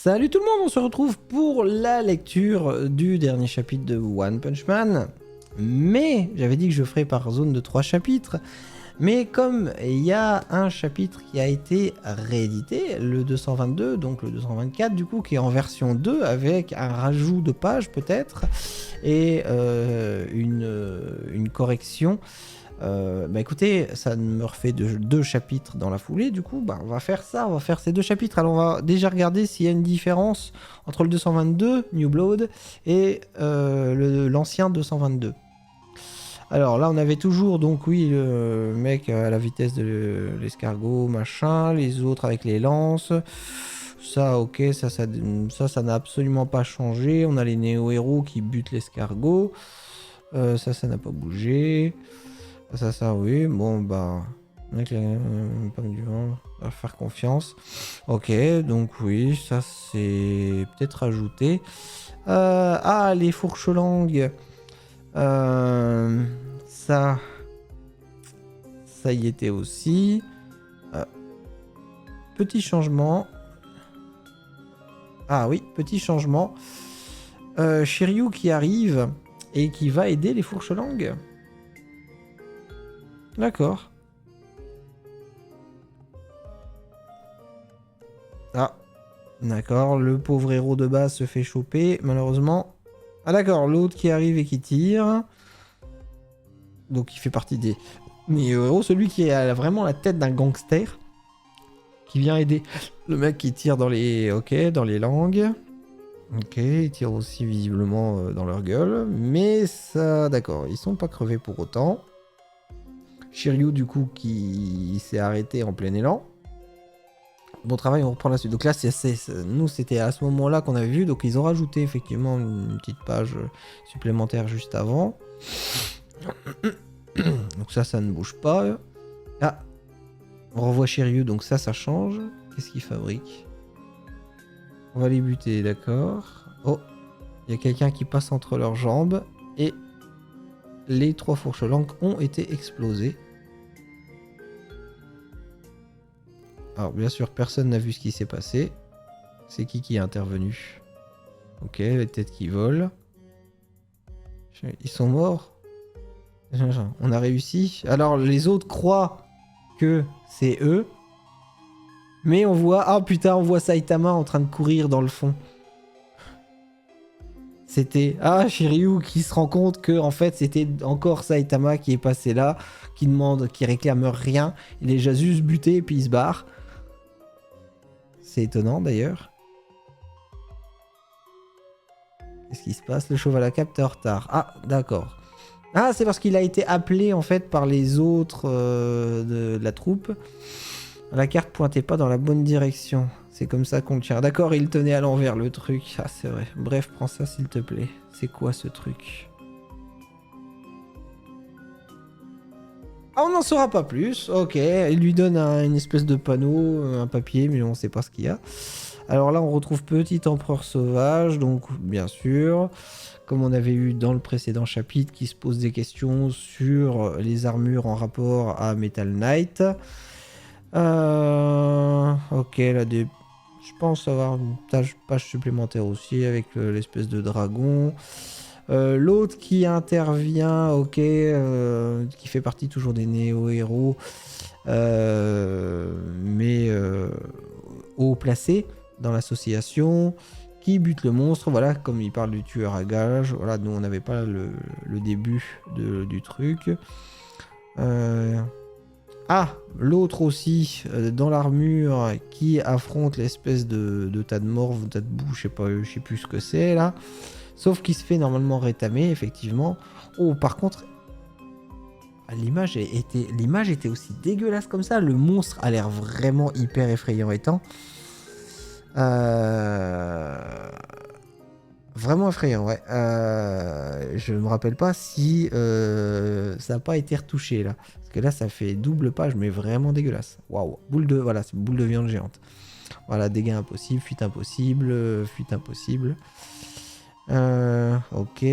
Salut tout le monde, on se retrouve pour la lecture du dernier chapitre de One Punch Man. Mais j'avais dit que je ferais par zone de 3 chapitres. Mais comme il y a un chapitre qui a été réédité, le 222, donc le 224 du coup, qui est en version 2 avec un rajout de pages peut-être et une correction. Écoutez, ça me refait deux chapitres dans la foulée, du coup, on va faire ça, on va faire ces deux chapitres. Alors on va déjà regarder s'il y a une différence entre le 222, New Blood, et l'ancien 222. Alors là, on avait toujours, donc oui, le mec à la vitesse de l'escargot, machin, les autres avec les lances. Ça, ok, ça n'a absolument pas changé. On a les néo-héros qui butent l'escargot. Ça n'a pas bougé. Ça, oui. Bon, avec la pomme du vent, on va faire confiance. Ok, donc oui, ça c'est peut-être rajouté. Les fourches langues. Ça y était aussi. Petit changement. Ah oui, petit changement. Shiryu qui arrive et qui va aider les fourches langues. D'accord. Ah, d'accord. Le pauvre héros de base se fait choper, malheureusement. Ah d'accord, l'autre qui arrive et qui tire. Donc il fait partie des héros. Celui qui a vraiment la tête d'un gangster. Qui vient aider le mec qui tire dans les... Ok, dans les langues. Ok, ils tirent aussi visiblement dans leur gueule. Mais ça, d'accord, ils sont pas crevés pour autant. Shiryu, du coup, qui s'est arrêté en plein élan. Bon travail, on reprend la suite. Donc là, nous, c'était à ce moment-là qu'on avait vu. Donc ils ont rajouté effectivement une petite page supplémentaire juste avant. Donc ça ne bouge pas. Ah, on revoit Shiryu, donc ça change. Qu'est-ce qu'il fabrique? On va les buter, d'accord. Oh, il y a quelqu'un qui passe entre leurs jambes. Et les 3 fourches langues ont été explosées. Alors bien sûr, personne n'a vu ce qui s'est passé. C'est qui est intervenu? Ok, les têtes qui volent. Ils sont morts. On a réussi. Alors les autres croient que c'est eux. Mais on voit... Ah putain, on voit Saitama en train de courir dans le fond. C'était... Ah, Shiryu qui se rend compte que en fait c'était encore Saitama qui est passé là, qui réclame rien. Il est déjà juste buté et puis il se barre. C'est étonnant d'ailleurs. Qu'est-ce qui se passe? Le cheval à cap est en retard. Ah, d'accord. Ah, c'est parce qu'il a été appelé en fait par les autres de la troupe. La carte pointait pas dans la bonne direction. C'est comme ça qu'on le tient. D'accord, il tenait à l'envers le truc. Ah, c'est vrai. Bref, prends ça s'il te plaît. C'est quoi ce truc? Ah, on n'en saura pas plus. Ok, il lui donne une espèce de panneau, un papier, mais on sait pas ce qu'il y a. Alors là, on retrouve Petit Empereur Sauvage, donc bien sûr, comme on avait eu dans le précédent chapitre, qui se pose des questions sur les armures en rapport à Metal Knight. Ok, là, je pense avoir une page supplémentaire aussi avec l'espèce de dragon. L'autre qui intervient, ok, qui fait partie toujours des néo-héros, mais haut placé dans l'association, qui bute le monstre, voilà, comme il parle du tueur à gages, voilà, nous on n'avait pas le début du truc. L'autre aussi, dans l'armure, qui affronte l'espèce de tas de morve, tas de boue, je sais plus ce que c'est là. Sauf qu'il se fait normalement rétamer, effectivement. Oh, par contre, l'image était aussi dégueulasse comme ça. Le monstre a l'air vraiment hyper effrayant étant. Vraiment effrayant, ouais. Je me rappelle pas si ça n'a pas été retouché là. Parce que là, ça fait double page, mais vraiment dégueulasse. Waouh. Voilà, c'est boule de viande géante. Voilà, dégâts impossibles, fuite impossible, fuite impossible. Ok.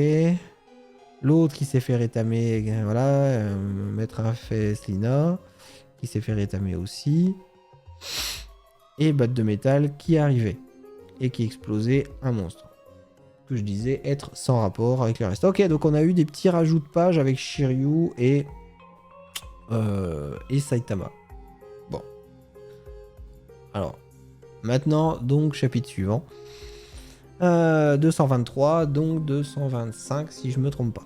L'autre qui s'est fait rétamer, voilà, Maître Feslina, qui s'est fait rétamer aussi. Et Batte de métal qui est arrivé. et qui explosait un monstre. Que je disais être sans rapport avec le reste. Ok, donc on a eu des petits rajouts de pages avec Shiryu et Saitama. Bon. Alors, maintenant, donc, chapitre suivant. 223, donc 225, si je me trompe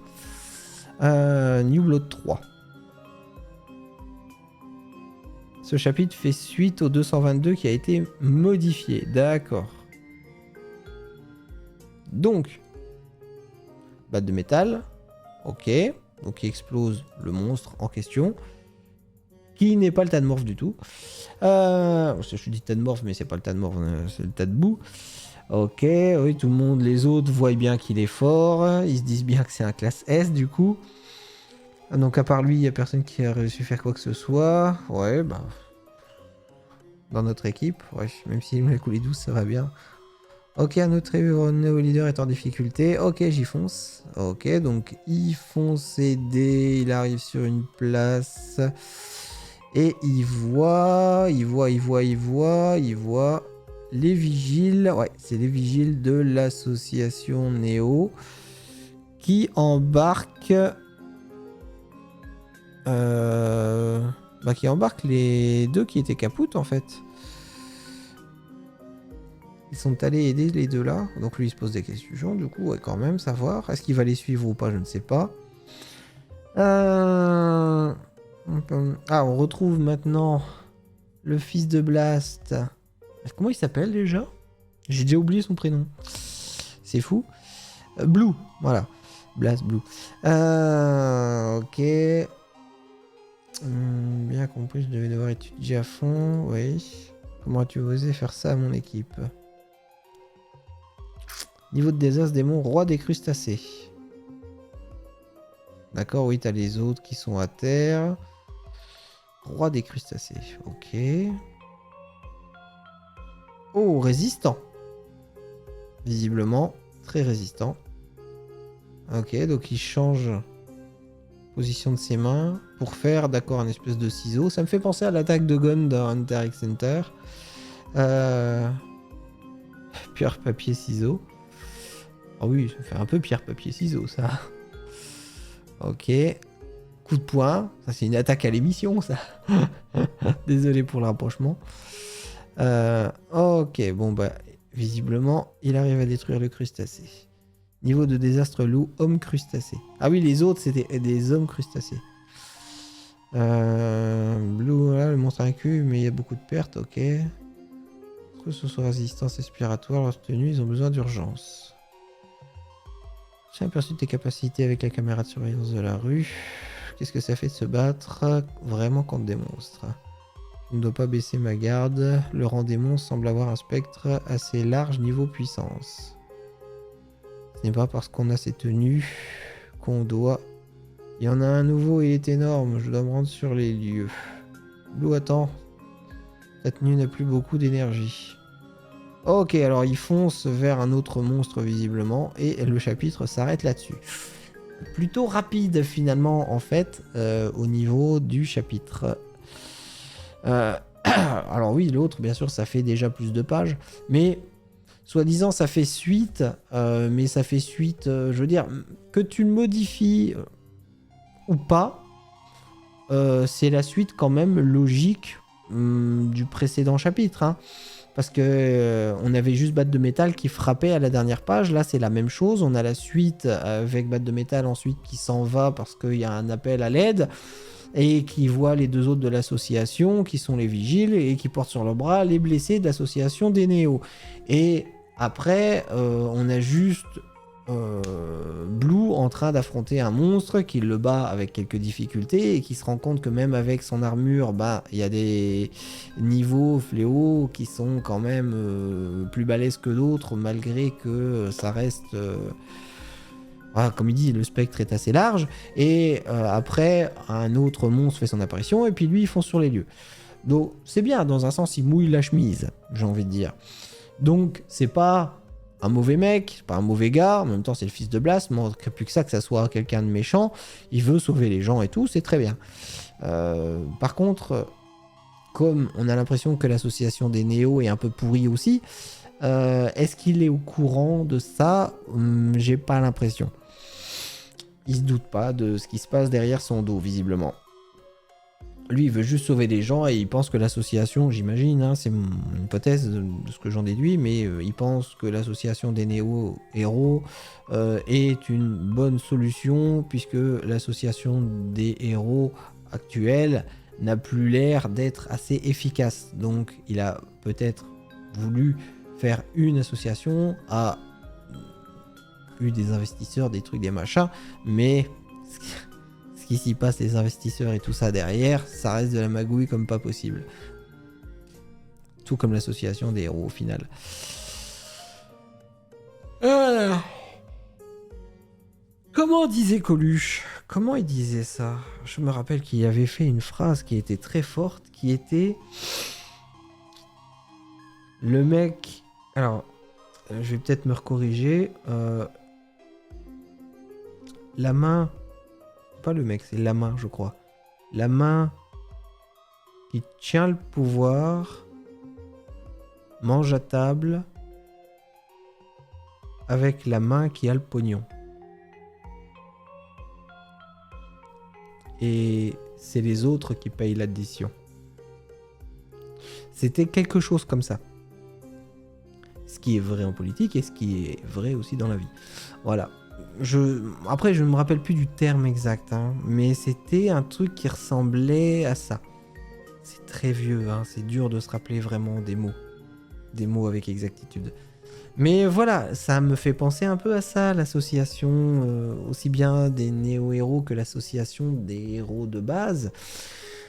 pas. New Blood 3. Ce chapitre fait suite au 222 qui a été modifié. D'accord. Donc, batte de métal. Ok. Donc, il explose le monstre en question. Qui n'est pas le Tadmorph du tout. Je dis Tadmorph, mais c'est pas le Tadmorph, c'est le tas de boue. Ok, oui, tout le monde, les autres voient bien qu'il est fort. Ils se disent bien que c'est un classe S du coup. Donc à part lui, il n'y a personne qui a réussi à faire quoi que ce soit. Ouais, bah... Dans notre équipe, ouais, même si la coulée douce, ça va bien. Ok, un autre néo leader est en difficulté. Ok, j'y fonce. Ok, donc il fonce aider. Il arrive sur une place. Et il voit les vigiles. Ouais, c'est les vigiles de l'association Néo qui embarquent... qui embarquent les deux qui étaient capoutes en fait. Ils sont allés aider les deux là. Donc lui il se pose des questions du coup, ouais, quand même, savoir. Est-ce qu'il va les suivre ou pas, je ne sais pas. Ah, on retrouve maintenant le fils de Blast. Comment il s'appelle déjà? J'ai déjà oublié son prénom. C'est fou. Blue, voilà. Blast Blue. Ok. Bien compris, je devais devoir étudier à fond. Oui. Comment as-tu osé faire ça à mon équipe? Niveau de désastre démon, roi des crustacés. D'accord, oui, t'as les autres qui sont à terre. Roi des crustacés, ok. Oh, résistant. Visiblement, très résistant. Ok, donc il change position de ses mains pour faire, d'accord, un espèce de ciseau. Ça me fait penser à l'attaque de Gon dans Hunter x Hunter. Pierre, papier, ciseaux. Ah oui, ça fait un peu pierre, papier, ciseaux, ça. Ok. Coup de poing. Ça, c'est une attaque à l'émission, ça. Désolé pour le rapprochement. Ok, bon, bah, visiblement, il arrive à détruire le crustacé. Niveau de désastre loup, homme crustacé. Ah oui, les autres, c'était des hommes crustacés. Blue, là, le monstre incu, mais il y a beaucoup de pertes, ok. Que ce soit résistance expiratoire, leur tenue, ils ont besoin d'urgence. J'ai aperçu tes capacités avec la caméra de surveillance de la rue. Qu'est-ce que ça fait de se battre vraiment contre des monstres? Je ne dois pas baisser ma garde. Le rang des monstres semble avoir un spectre assez large niveau puissance. Ce n'est pas parce qu'on a ces tenues qu'on doit... Il y en a un nouveau, il est énorme. Je dois me rendre sur les lieux. Blue, attends. Ta tenue n'a plus beaucoup d'énergie. Ok, alors il fonce vers un autre monstre visiblement. Et le chapitre s'arrête là-dessus. Plutôt rapide finalement en fait au niveau du chapitre. Alors oui, l'autre bien sûr ça fait déjà plus de pages. Mais soi-disant ça fait suite. Mais ça fait suite, je veux dire, que tu le modifies ou pas. C'est la suite quand même logique du précédent chapitre. Hein. Parce que on avait juste batte de métal qui frappait à la dernière page. Là, c'est la même chose. On a la suite avec batte de métal ensuite qui s'en va parce qu'il y a un appel à l'aide et qui voit les deux autres de l'association qui sont les vigiles et qui portent sur le bras les blessés de l'association des Néo. Et après, on a juste Blue en train d'affronter un monstre qui le bat avec quelques difficultés et qui se rend compte que même avec son armure, bah il y a des niveaux fléaux qui sont quand même plus balèzes que d'autres malgré que ça reste voilà, comme il dit, le spectre est assez large. Et après, un autre monstre fait son apparition et puis lui, ils fonce sur les lieux. Donc c'est bien, dans un sens, il mouille la chemise, j'ai envie de dire. Donc c'est pas un mauvais mec, c'est pas un mauvais gars, en même temps c'est le fils de Blast, mais plus que ça soit quelqu'un de méchant, il veut sauver les gens et tout, c'est très bien. Par contre, comme on a l'impression que l'association des Néo est un peu pourrie aussi, Est-ce qu'il est au courant de ça? J'ai pas l'impression. Il se doute pas de ce qui se passe derrière son dos, visiblement. Lui, il veut juste sauver des gens et il pense que l'association, j'imagine, hein, c'est mon hypothèse de ce que j'en déduis, mais il pense que l'association des néo-héros est une bonne solution puisque l'association des héros actuels n'a plus l'air d'être assez efficace. Donc, il a peut-être voulu faire une association, a eu des investisseurs, des trucs, des machins, mais ce qui s'y passe, les investisseurs et tout ça derrière, ça reste de la magouille comme pas possible. Tout comme l'association des héros au final. Comment disait Coluche? Comment il disait ça? Je me rappelle qu'il avait fait une phrase qui était très forte, qui était... Le mec... Alors, je vais peut-être me recorriger. La main... Pas le mec, c'est la main, je crois. La main qui tient le pouvoir mange à table avec la main qui a le pognon. Et c'est les autres qui payent l'addition. C'était quelque chose comme ça. Ce qui est vrai en politique et ce qui est vrai aussi dans la vie. Voilà. Après, je ne me rappelle plus du terme exact, hein, mais c'était un truc qui ressemblait à ça. C'est très vieux, hein, c'est dur de se rappeler vraiment des mots avec exactitude. Mais voilà, ça me fait penser un peu à ça, l'association aussi bien des néo-héros que l'association des héros de base.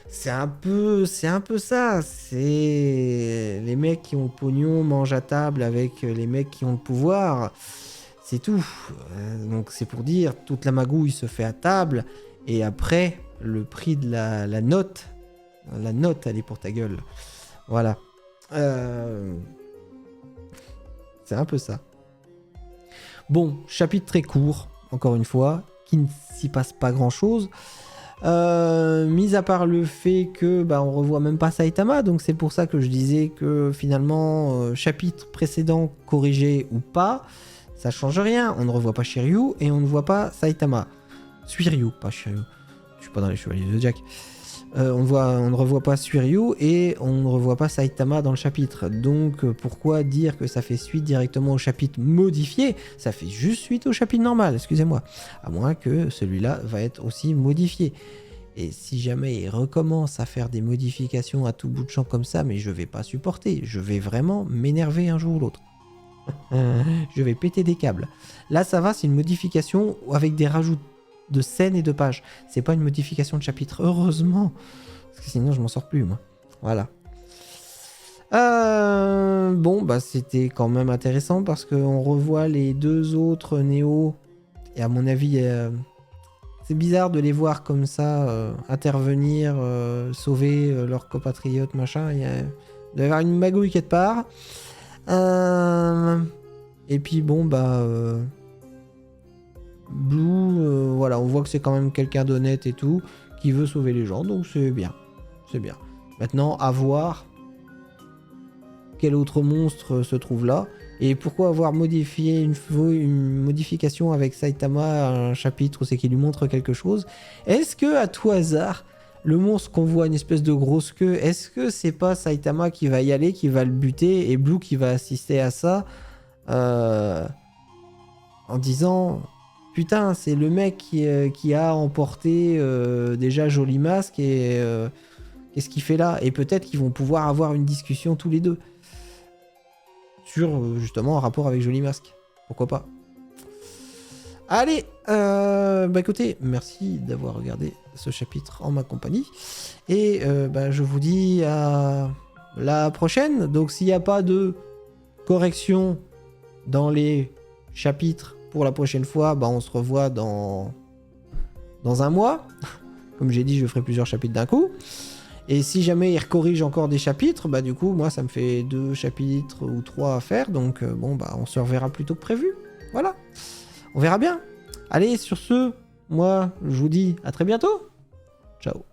C'est un peu ça. C'est les mecs qui ont le pognon mangent à table avec les mecs qui ont le pouvoir. C'est tout. Donc c'est pour dire, toute la magouille se fait à table et après, le prix de la note, elle est pour ta gueule. Voilà. C'est un peu ça. Bon, chapitre très court, encore une fois, qui ne s'y passe pas grand-chose. Mis à part le fait que on revoit même pas Saitama, donc c'est pour ça que je disais que finalement, chapitre précédent corrigé ou pas, ça change rien. On ne revoit pas Shiryu et on ne voit pas Saitama. Suiryu, pas Shiryu. Je suis pas dans les Chevaliers de Jack. On ne revoit pas Suiryu et on ne revoit pas Saitama dans le chapitre. Donc pourquoi dire que ça fait suite directement au chapitre modifié? Ça fait juste suite au chapitre normal, excusez-moi. À moins que celui-là va être aussi modifié. Et si jamais il recommence à faire des modifications à tout bout de champ comme ça, mais je vais pas supporter. Je vais vraiment m'énerver un jour ou l'autre. Je vais péter des câbles. Là ça va, c'est une modification avec des rajouts de scènes et de pages. C'est pas une modification de chapitre, heureusement. Parce que sinon je m'en sors plus moi. Voilà. Bon, c'était quand même intéressant parce qu'on revoit les deux autres Néo. Et à mon avis, c'est bizarre de les voir comme ça intervenir, sauver leurs compatriotes, machin. Il doit y avoir une magouille quelque part. Et puis bon, Blue, voilà, on voit que c'est quand même quelqu'un d'honnête et tout, qui veut sauver les gens, donc c'est bien. C'est bien. Maintenant, à voir quel autre monstre se trouve là. Et pourquoi avoir modifié une modification avec Saitama à un chapitre, c'est qu'il lui montre quelque chose. Est-ce que, à tout hasard, le monstre qu'on voit, une espèce de grosse queue, est-ce que c'est pas Saitama qui va y aller, qui va le buter, et Blue qui va assister à ça en disant... Putain, c'est le mec qui a emporté déjà Joli Masque et qu'est-ce qu'il fait là? Et peut-être qu'ils vont pouvoir avoir une discussion tous les deux sur justement un rapport avec Joli Masque. Pourquoi pas? Allez, écoutez, merci d'avoir regardé ce chapitre en ma compagnie et je vous dis à la prochaine. Donc s'il n'y a pas de correction dans les chapitres pour la prochaine fois, on se revoit dans un mois. Comme j'ai dit, je ferai plusieurs chapitres d'un coup. Et si jamais il corrige encore des chapitres, du coup, moi, ça me fait 2 chapitres ou 3 à faire. Donc, on se reverra plus tôt que prévu. Voilà. On verra bien. Allez, sur ce, moi, je vous dis à très bientôt. Ciao.